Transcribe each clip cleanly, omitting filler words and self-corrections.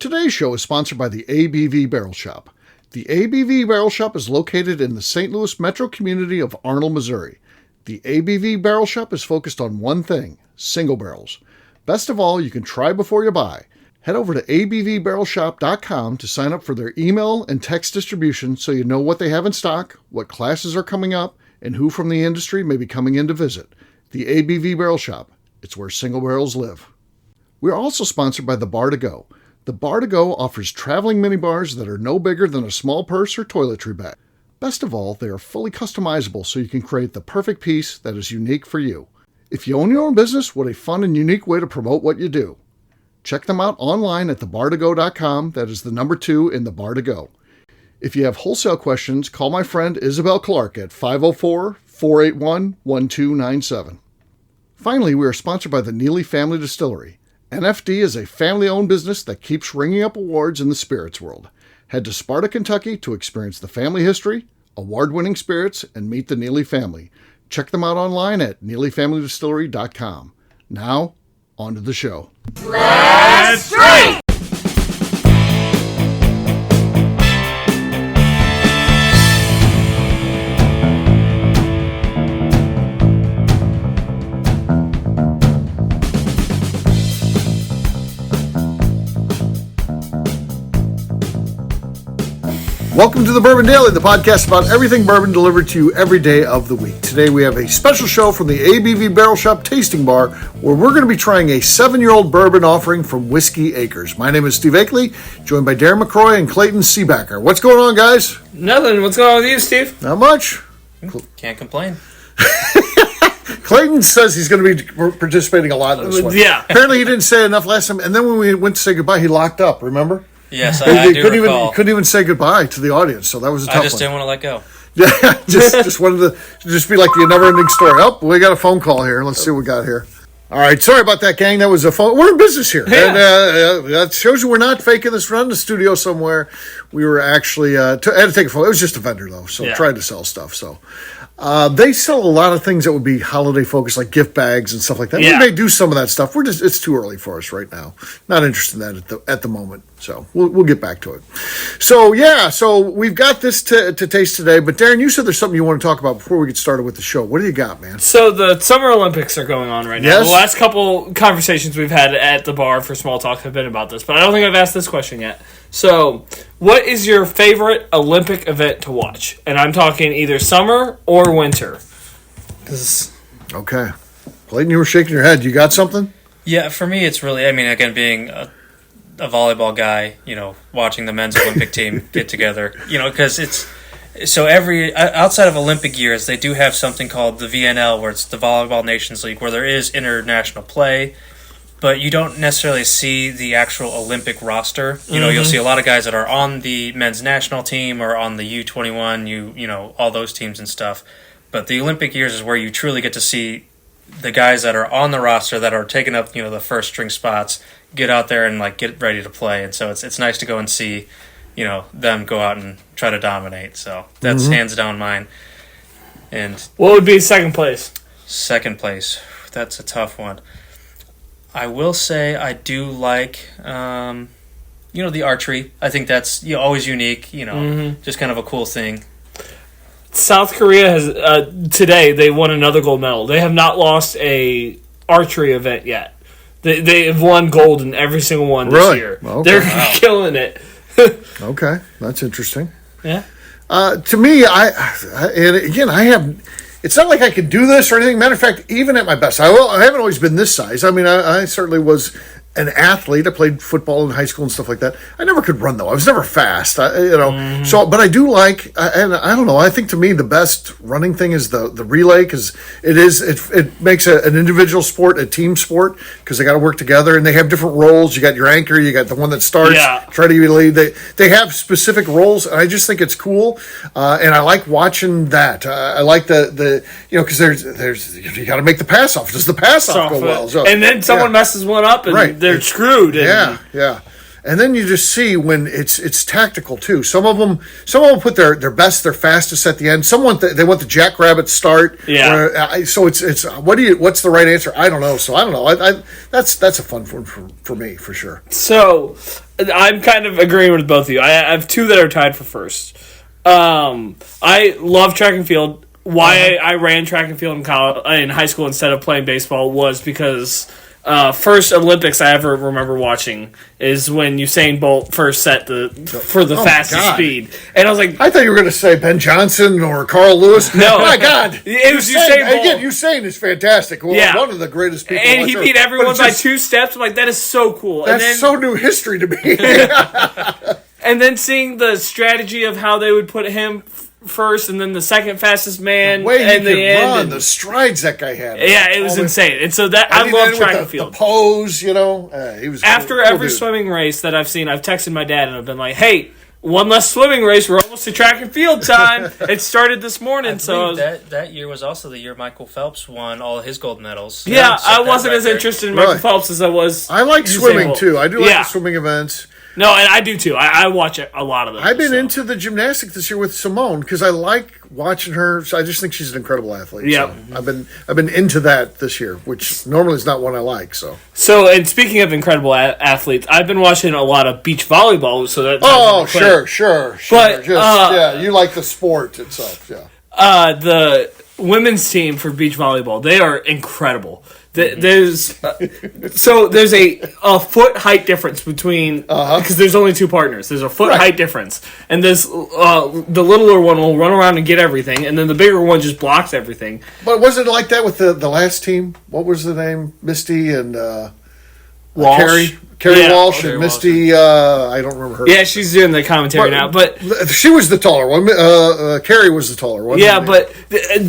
Today's show is sponsored by the ABV Barrel Shop. The ABV Barrel Shop is located in the St. Louis metro community of Arnold, Missouri. The ABV Barrel Shop is focused on one thing, single barrels. Best of all, you can try before you buy. Head over to abvbarrelshop.com to sign up for their email and text distribution so you know what they have in stock, what classes are coming up, and who from the industry may be coming in to visit. The ABV Barrel Shop. It's where single barrels live. We are also sponsored by the Bar to Go. The Bar to Go offers traveling minibars that are no bigger than a small purse or toiletry bag. Best of all, they are fully customizable so you can create the perfect piece that is unique for you. If you own your own business, what a fun and unique way to promote what you do. Check them out online at thebar2go.com. That is the number 2 in the Bar to Go. If you have wholesale questions, call my friend Isabel Clark at 504-481-1297. Finally, we are sponsored by the Neely Family Distillery. NFD is a family-owned business that keeps ringing up awards in the spirits world. Head to Sparta, Kentucky to experience the family history, award-winning spirits, and meet the Neely family. Check them out online at neelyfamilydistillery.com. Now, on to the show. Let's drink! Welcome to the Bourbon Daily, the podcast about everything bourbon delivered to you every day of the week. Today we have a special show from the ABV Barrel Shop Tasting Bar where we're going to be trying a 7-year-old bourbon offering from Whiskey Acres. My name is Steve Akeley, joined by Darren MacLeod and Clayton Seabacker. What's going on, guys? Nothing. What's going on with you, Steve? Not much. Can't complain. Clayton says he's going to be participating a lot in this one. Yeah. Apparently he didn't say enough last time, and then when we went to say goodbye, he locked up, remember? Yes, I do recall. He couldn't even say goodbye to the audience, so that was a tough one. I just didn't want to let go. Yeah, just wanted to just be like the never-ending story. Oh, we got a phone call here. Let's see what we got here. All right, sorry about that, gang. That was a phone. We're in business here. Yeah. And that shows you we're not faking this. We're not in the studio somewhere. We were actually, I had to take a phone. It was just a vendor, though, so tried to sell stuff. So they sell a lot of things that would be holiday-focused, like gift bags and stuff like that. Yeah. We may do some of that stuff. It's too early for us right now. Not interested in that at the moment. So we'll get back to it. So, so we've got this to taste today. But, Darren, you said there's something you want to talk about before we get started with the show. What do you got, man? So the Summer Olympics are going on right now. Yes. The last couple conversations we've had at the bar for small talk have been about this. But I don't think I've asked this question yet. So what is your favorite Olympic event to watch? And I'm talking either summer or winter. Okay. Clayton, you were shaking your head. You got something? Yeah, for me, it's really, again, being a volleyball guy, watching the men's Olympic team get together, because it's, so outside of Olympic years, they do have something called the VNL, where it's the Volleyball Nations League, where there is international play, but you don't necessarily see the actual Olympic roster. You'll see a lot of guys that are on the men's national team or on the U21, all those teams and stuff. But the Olympic years is where you truly get to see the guys that are on the roster that are taking up, the first string spots, get out there and get ready to play. And so it's nice to go and see, them go out and try to dominate. So that's hands down mine. And what would be second place? Second place, that's a tough one. I will say I do like, the archery. I think that's always unique. Just kind of a cool thing. South Korea has today they won another gold medal. They have not lost a archery event yet. They have won gold in every single one this year. Okay. They're killing it. Okay, that's interesting. Yeah. To me, I have. It's not like I could do this or anything. Matter of fact, even at my best, I haven't always been this size. I mean, I certainly was an athlete. I played football in high school and stuff like that. I never could run, though. I was never fast, So, but I do like, and I don't know, I think to me the best running thing is the relay, because it makes an individual sport a team sport, because they got to work together, and they have different roles. You got your anchor, you got the one that starts, try to lead. They have specific roles, and I just think it's cool, and I like watching that. I like the because there's you got to make the pass off. Does the pass off go well? So, and then someone messes one up, and they're screwed. Yeah. And then you just see when it's tactical too. Some of them put their best, their fastest at the end. They want the jackrabbit start. Yeah. So it's what's the right answer? I don't know. So I don't know. That's a fun one for me for sure. So I'm kind of agreeing with both of you. I have two that are tied for first. I love track and field. Why I ran track and field in high school instead of playing baseball was because first Olympics I ever remember watching is when Usain Bolt first set for the fastest speed, and I was like, I thought you were going to say Ben Johnson or Carl Lewis. No, my God, it was Usain Bolt. Again, Usain is fantastic. One of the greatest people. And he beat everyone by 2 steps. I'm like, that is so cool. That's so new history to me. And then seeing the strategy of how they would put him first and then the second fastest man the way he and could run, the strides that guy had. Yeah, it was insane. And so I love track and field. The pose, he was after every swimming race that I've seen, I've texted my dad and I've been like, hey, one less swimming race, we're almost to track and field time. It started this morning. That year was also the year Michael Phelps won all of his gold medals. Yeah, I wasn't as interested in Michael Phelps as I was. I like swimming too. I do like the swimming events. No, and I do too. I watch a lot of them. I've been into the gymnastics this year with Simone because I like watching her. So I just think she's an incredible athlete. Yeah, so I've been into that this year, which normally is not one I like. So and speaking of incredible athletes, I've been watching a lot of beach volleyball. So that sure. But you like the sport itself. Yeah. The women's team for beach volleyball, they are incredible. There's a foot height difference between because there's only 2 partners. There's a foot height difference, and this the littler one will run around and get everything, and then the bigger one just blocks everything. But was it like that with the last team? What was the name? Misty and Walsh. Carrie Walsh and Misty. I don't remember her. Yeah, she's doing the commentary now, but she was the taller one. Carrie was the taller one. Yeah, but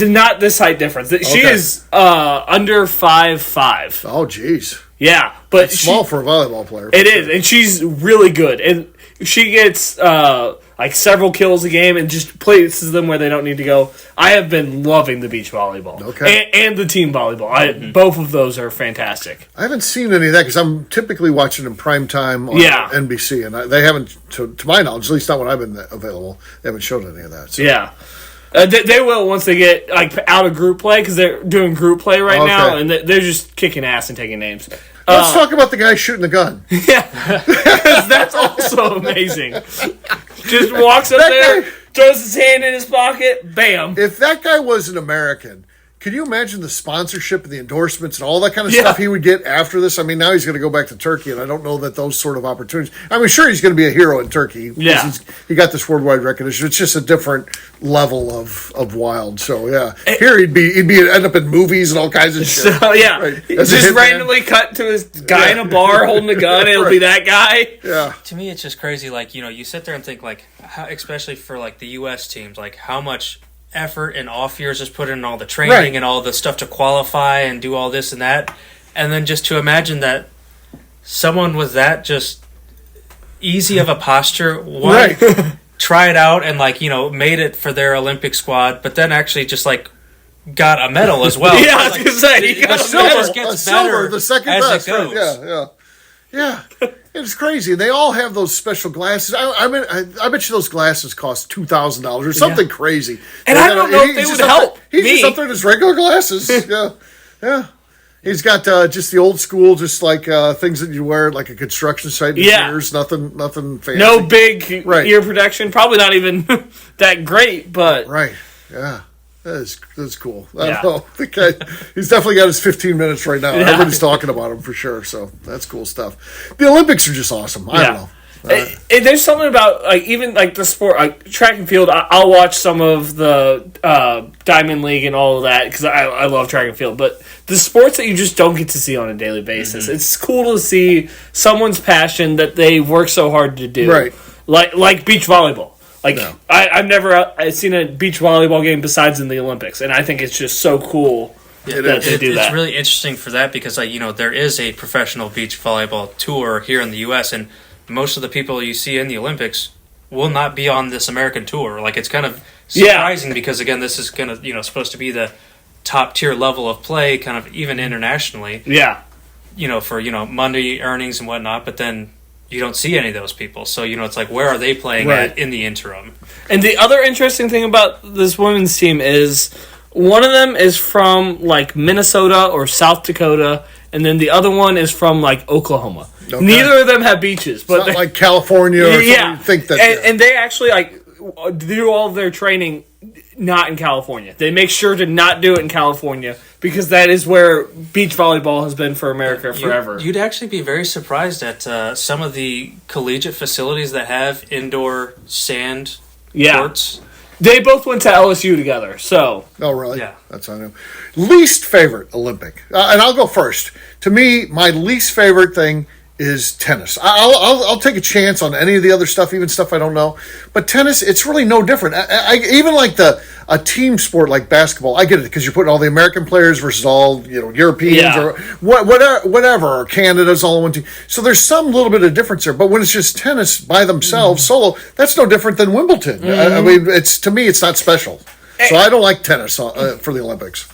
not this height difference. She is under 5'5". Oh, jeez. Yeah, but that's small for a volleyball player. It is, and she's really good, and she gets like several kills a game and just places them where they don't need to go. I have been loving the beach volleyball and the team volleyball. Both of those are fantastic. I haven't seen any of that because I'm typically watching in prime time on NBC, and they haven't, to my knowledge, at least not when I've been available, they haven't shown any of that. So. Yeah. They will once they get out of group play because they're doing group play right now, and they're just kicking ass and taking names. Let's talk about the guy shooting the gun. Yeah, that's also amazing. Just walks up there, throws his hand in his pocket, bam. If that guy was an American, can you imagine the sponsorship and the endorsements and all that kind of stuff he would get after this? I mean, now he's going to go back to Turkey, and I don't know that those sort of opportunities. I mean, sure, he's going to be a hero in Turkey. Yeah. He got this worldwide recognition. It's just a different level of wild. So, yeah. Here he'd end up in movies and all kinds of shit. So, yeah. Right. Just randomly cut to his guy in a bar holding a gun, and it'll be that guy. Yeah. To me, it's just crazy. Like, you sit there and think, like, how, especially for, like, the U.S. teams, like, how much effort and off years is put in all the training and all the stuff to qualify and do all this and that, and then just to imagine that someone with that just easy of a posture try it out and made it for their Olympic squad, but then actually just got a medal as well. Yeah, I was gonna say the silver, the second best. It goes. Yeah. It's crazy. They all have those special glasses. I bet you those glasses cost $2,000 or something crazy. And I don't know if they would help. He's just up there in his regular glasses. Yeah. He's got just the old school, just like things that you wear at like a construction site. Ears, nothing fancy. No big ear protection. Probably not even that great, but Yeah. That's cool. I don't know. The guy, he's definitely got his 15 minutes right now. Everybody's talking about him for sure. So that's cool stuff. The Olympics are just awesome. I don't know. There's something about even the sport, track and field. I'll watch some of the Diamond League and all of that because I love track and field. But the sports that you just don't get to see on a daily basis, it's cool to see someone's passion that they work so hard to do. Right. Like beach volleyball. I've never seen a beach volleyball game besides in the Olympics, and I think it's just so cool that they do that. It's really interesting for that because, there is a professional beach volleyball tour here in the U.S., and most of the people you see in the Olympics will not be on this American tour. It's kind of surprising because, again, this is going to, supposed to be the top-tier level of play, kind of even internationally. Yeah. For, Monday earnings and whatnot, but then you don't see any of those people. So, it's where are they playing at in the interim? And the other interesting thing about this women's team is one of them is from, Minnesota or South Dakota, and then the other one is from, Oklahoma. Okay. Neither of them have beaches, but it's not like California. Or yeah, think that, and they actually do all of their training not in California. They make sure to not do it in California because that is where beach volleyball has been for America forever. You'd actually be very surprised at some of the collegiate facilities that have indoor sand courts. They both went to LSU together, so. Oh, really? Yeah. That's I know. Least favorite Olympic, and I'll go first. To me, my least favorite thing is tennis. I'll take a chance on any of the other stuff, even stuff I don't know. But tennis, it's really no different. I even like a team sport like basketball. I get it because you're putting all the American players versus all Europeans or whatever, or Canada's all in one team. So there's some little bit of difference there. But when it's just tennis by themselves, solo, that's no different than Wimbledon. I mean, to me, it's not special. So I don't like tennis for the Olympics.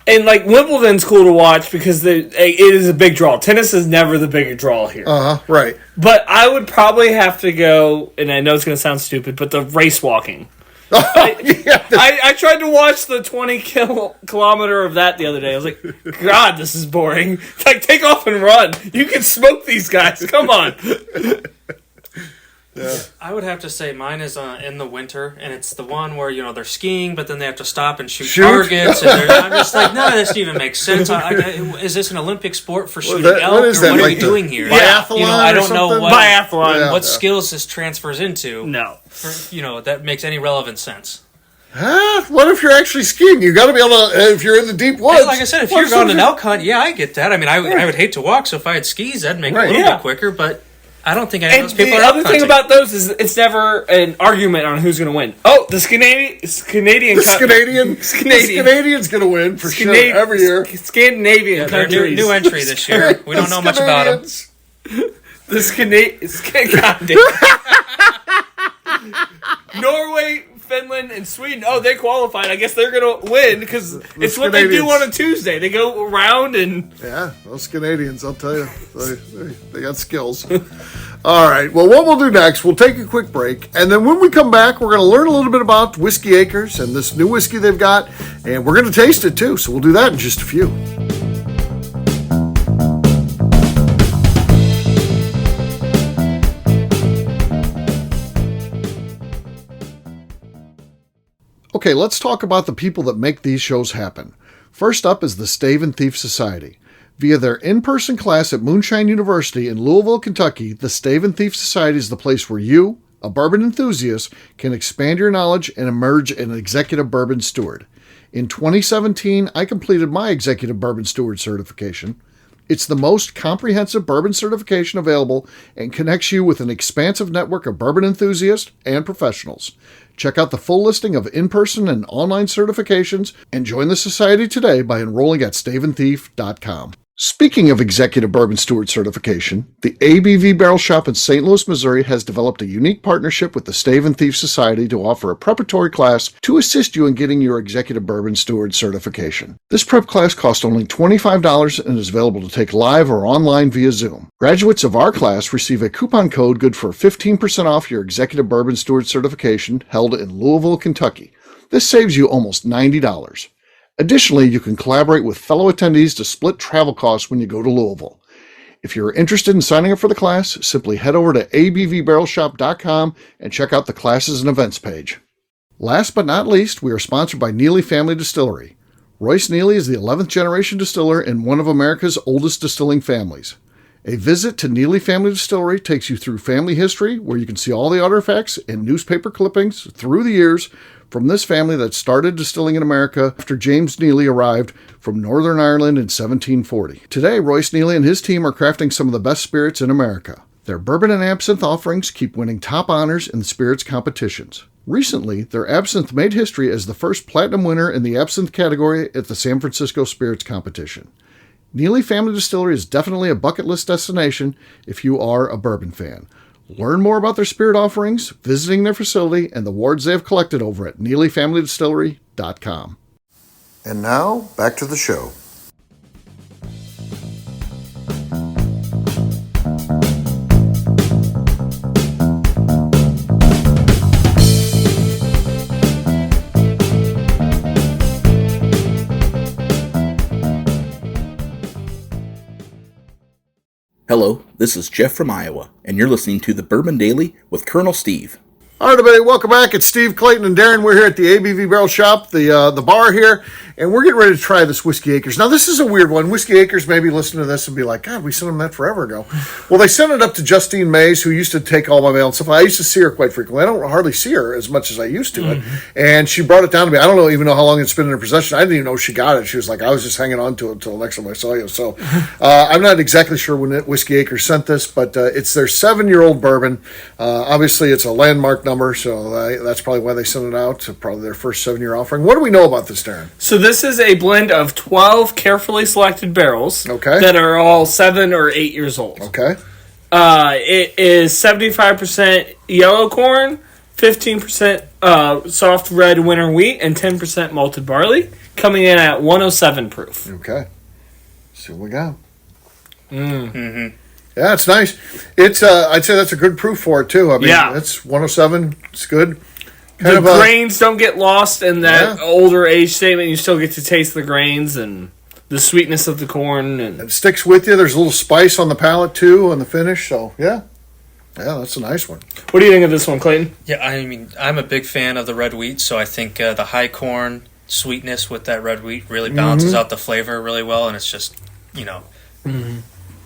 And, Wimbledon's cool to watch because it is a big draw. Tennis is never the bigger draw here. Right. But I would probably have to go, and I know it's going to sound stupid, but the race walking. I tried to watch the 20 kilometer of that the other day. I was like, God, this is boring. Take off and run. You can smoke these guys. Come on. Yeah. I would have to say mine is in the winter, and it's the one where they're skiing, but then they have to stop and shoot targets. And I'm just like, none of this even makes sense. Is this an Olympic sport for shooting elk, or what are we doing here? Biathlon, I don't know what skills this transfers into. No, that makes any relevant sense. What if you're actually skiing? You got to be able to. If you're in the deep woods, like I said, if you're going an elk hunt, I get that. I mean, I would hate to walk, so if I had skis, that'd make it a little bit quicker, but. I don't think any of those people are. The other thing about those is it's never an argument on who's going to win. Oh, the Canadian's going to win for sure every year. Scandinavian countries. New entry this year. We don't know much about them. The Norway, Finland, and Sweden. Oh, they qualified. I guess they're going to win because it's what they do on a Tuesday. They go around and... Yeah, those Canadians, I'll tell you. They got skills. All right, well, what we'll do next, we'll take a quick break, and then when we come back, we're going to learn a little bit about Whiskey Acres and this new whiskey they've got, and we're going to taste it, too, so we'll do that in just a few. Okay, let's talk about the people that make these shows happen. First up is the Stave and Thief Society. Via their in-person class at Moonshine University in Louisville, Kentucky, the Stave and Thief Society is the place where you, a bourbon enthusiast, can expand your knowledge and emerge an executive bourbon steward. In 2017, I completed my executive bourbon steward certification. It's the most comprehensive bourbon certification available and connects you with an expansive network of bourbon enthusiasts and professionals. Check out the full listing of in-person and online certifications and join the society today by enrolling at staveandthief.com. Speaking of executive bourbon steward certification, the ABV Barrel Shop in St. Louis, Missouri has developed a unique partnership with the Stave and Thief Society to offer a preparatory class to assist you in getting your executive bourbon steward certification. This prep class costs only $25 and is available to take live or online via Zoom. Graduates of our class receive a coupon code good for 15% off your executive bourbon steward certification held in Louisville, Kentucky. This saves you almost $90. Additionally, you can collaborate with fellow attendees to split travel costs when you go to Louisville. If you're interested in signing up for the class, simply head over to abvbarrelshop.com and check out the classes and events page. Last but not least, we are sponsored by Neely Family Distillery. Royce Neely is the 11th generation distiller in one of America's oldest distilling families. A visit to Neely Family Distillery takes you through family history, where you can see all the artifacts and newspaper clippings through the years from this family that started distilling in America after James Neely arrived from Northern Ireland in 1740. Today, Royce Neely and his team are crafting some of the best spirits in America. Their bourbon and absinthe offerings keep winning top honors in spirits competitions. Recently, their absinthe made history as the first platinum winner in the absinthe category at the San Francisco Spirits Competition. Neely Family Distillery is definitely a bucket list destination if you are a bourbon fan. Learn more about their spirit offerings, visiting their facility, and the awards they have collected over at NeelyFamilyDistillery.com. And now, back to the show. Hello, this is Jeff from Iowa, and you're listening to the Bourbon Daily with Colonel Steve. All right, everybody, welcome back. It's Steve, Clayton, and Darren. We're here at the ABV Barrel Shop, the bar here, and we're getting ready to try this Whiskey Acres. Now, this is a weird one. Whiskey Acres maybe listen to this and be like, God, we sent them that forever ago. Well, they sent it up to Justine Mays, who used to take all my mail and stuff. I used to see her quite frequently. I don't hardly see her as much as I used to. And she brought it down to me. I don't even know how long it's been in her possession. I didn't even know she got it. She was like, I was just hanging on to it until the next time I saw you. So I'm not exactly sure when Whiskey Acres sent this, but it's their 7-year-old bourbon. Obviously, it's a landmark number, so that's probably why they sent it out. Probably their first 7-year offering. What do we know about this, Darren? So this is a blend of 12 carefully selected barrels that are all 7 or 8 years old. Okay. It is 75% yellow corn, 15% soft red winter wheat, and 10% malted barley, coming in at 107 proof. Okay. See what we got. Mm-hmm. Yeah, it's nice. It's I'd say that's a good proof for it too. I mean, it's 107. It's good. The grains don't get lost in that older age statement. You still get to taste the grains and the sweetness of the corn, and it sticks with you. There's a little spice on the palate too, on the finish. So yeah, that's a nice one. What do you think of this one, Clayton? Yeah, I mean, I'm a big fan of the red wheat, so I think the high corn sweetness with that red wheat really balances out the flavor really well, and it's just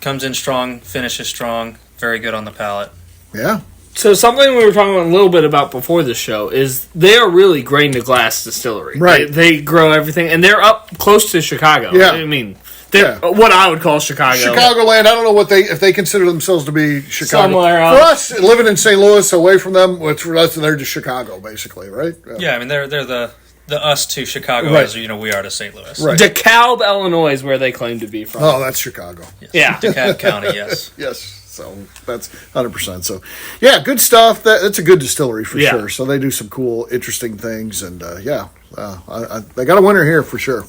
comes in strong, finishes strong, very good on the palate. Yeah. So something we were talking a little bit about before the show is they are really grain to glass distillery. Right. They grow everything, and they're up close to Chicago. Yeah. I mean, they're what I would call Chicago. Chicagoland. I don't know if they consider themselves to be Chicago. Somewhere for us, living in St. Louis, away from them, for us, they're just Chicago, basically, right? Yeah, I mean, they're the us to Chicago as we are to St. Louis. Right. DeKalb, Illinois is where they claim to be from. Oh, that's Chicago. Yes. Yeah. DeKalb County, yes. Yes. So that's 100%. So, yeah, good stuff. That's a good distillery for sure. So they do some cool, interesting things. And, they got a winner here for sure.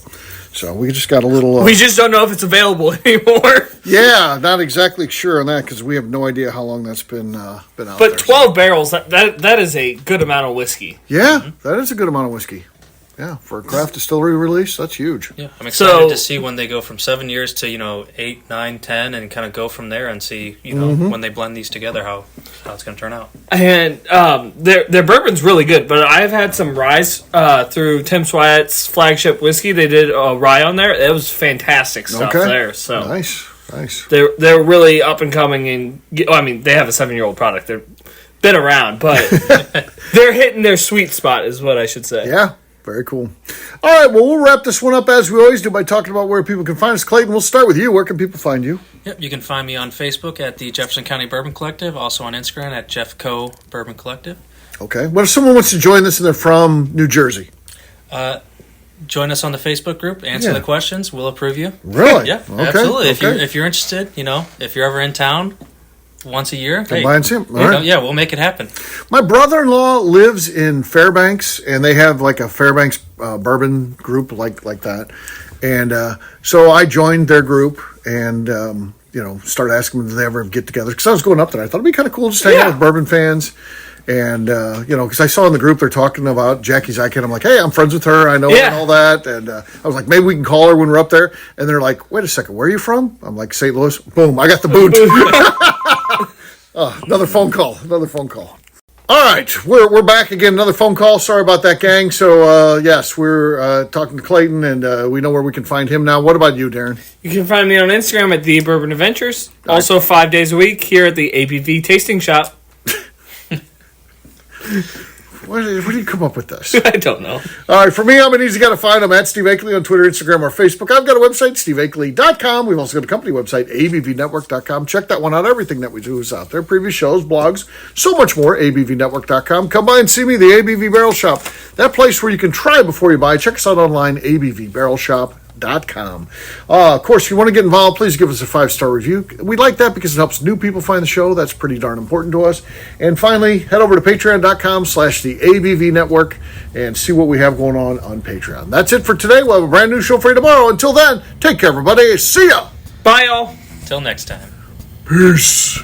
So we just got a little... we just don't know if it's available anymore. Yeah, not exactly sure on that because we have no idea how long that's been out there. But 12 barrels, that is a good amount of whiskey. Yeah, that is a good amount of whiskey. Yeah, for a craft distillery release, that's huge. Yeah, I'm excited to see when they go from 7 years to 8, 9, 10, and kind of go from there and see when they blend these together how it's going to turn out. And their bourbon's really good, but I've had some rye through Tim Swyatt's flagship whiskey. They did a rye on there. It was fantastic stuff there. So nice. They're really up and coming, and they have a 7-year-old product. They've been around, but they're hitting their sweet spot, is what I should say. Yeah. Very cool. All right, well, we'll wrap this one up as we always do by talking about where people can find us. Clayton, we'll start with you. Where can people find you? Yep, you can find me on Facebook at the Jefferson County Bourbon Collective, also on Instagram at JeffCo Bourbon Collective. Okay. What if someone wants to join this and they're from New Jersey? Join us on the Facebook group. Answer the questions. We'll approve you. Really? Yeah, okay. Absolutely. If you're interested, if you're ever in town once a year, buy and see 'em. All right. We'll make it happen. My brother-in-law lives in Fairbanks, and they have like a Fairbanks bourbon group like that. And so I joined their group and, started asking them if they ever get together. Because I was going up there. I thought it'd be kind of cool just to hang out with bourbon fans. And, because I saw in the group they're talking about Jackie Zykan. I'm like, hey, I'm friends with her. I know her and all that. And I was like, maybe we can call her when we're up there. And they're like, wait a second, where are you from? I'm like, St. Louis. Boom, I got the boot. Another phone call. All right, we're back again. Another phone call. Sorry about that, gang. So, yes, we're talking to Clayton, and we know where we can find him now. What about you, Darren? You can find me on Instagram at The Bourbon Adventures. Also, 5 days a week here at the ABV Tasting Shop. Where did you come up with this? I don't know. All right, for me, I'm an easy guy to find. I'm at Steve Akeley on Twitter, Instagram, or Facebook. I've got a website, steveakeley.com. We've also got a company website, abvnetwork.com. Check that one out. Everything that we do is out there. Previous shows, blogs, so much more, abvnetwork.com. Come by and see me, the ABV Barrel Shop. That place where you can try before you buy. Check us out online, abvbarrelshop.com. Of course, if you want to get involved, please give us a 5-star review. We like that because it helps new people find the show. That's pretty darn important to us. And finally, head over to patreon.com/the ABV Network and see what we have going on Patreon. That's it for today. We'll have a brand new show for you tomorrow. Until then, take care, everybody. See ya. Bye, y'all. Till next time. Peace.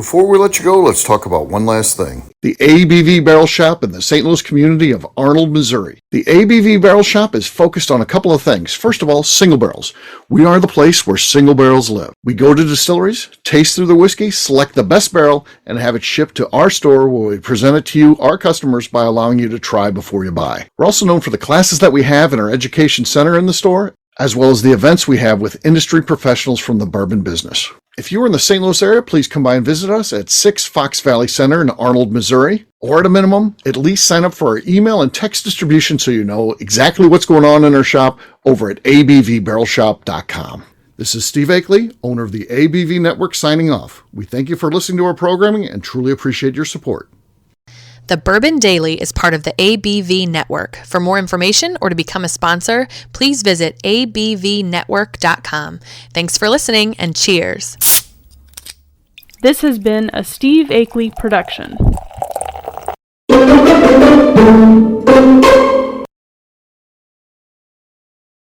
Before we let you go, let's talk about one last thing. The ABV Barrel Shop in the St. Louis community of Arnold, Missouri. The ABV Barrel Shop is focused on a couple of things. First of all, single barrels. We are the place where single barrels live. We go to distilleries, taste through the whiskey, select the best barrel, and have it shipped to our store where we present it to you, our customers, by allowing you to try before you buy. We're also known for the classes that we have in our education center in the store, as well as the events we have with industry professionals from the bourbon business. If you are in the St. Louis area, please come by and visit us at 6 Fox Valley Center in Arnold, Missouri. Or at a minimum, at least sign up for our email and text distribution so you know exactly what's going on in our shop over at abvbarrelshop.com. This is Steve Akeley, owner of the ABV Network, signing off. We thank you for listening to our programming and truly appreciate your support. The Bourbon Daily is part of the ABV Network. For more information or to become a sponsor, please visit abvnetwork.com. Thanks for listening and cheers. This has been a Steve Akeley production.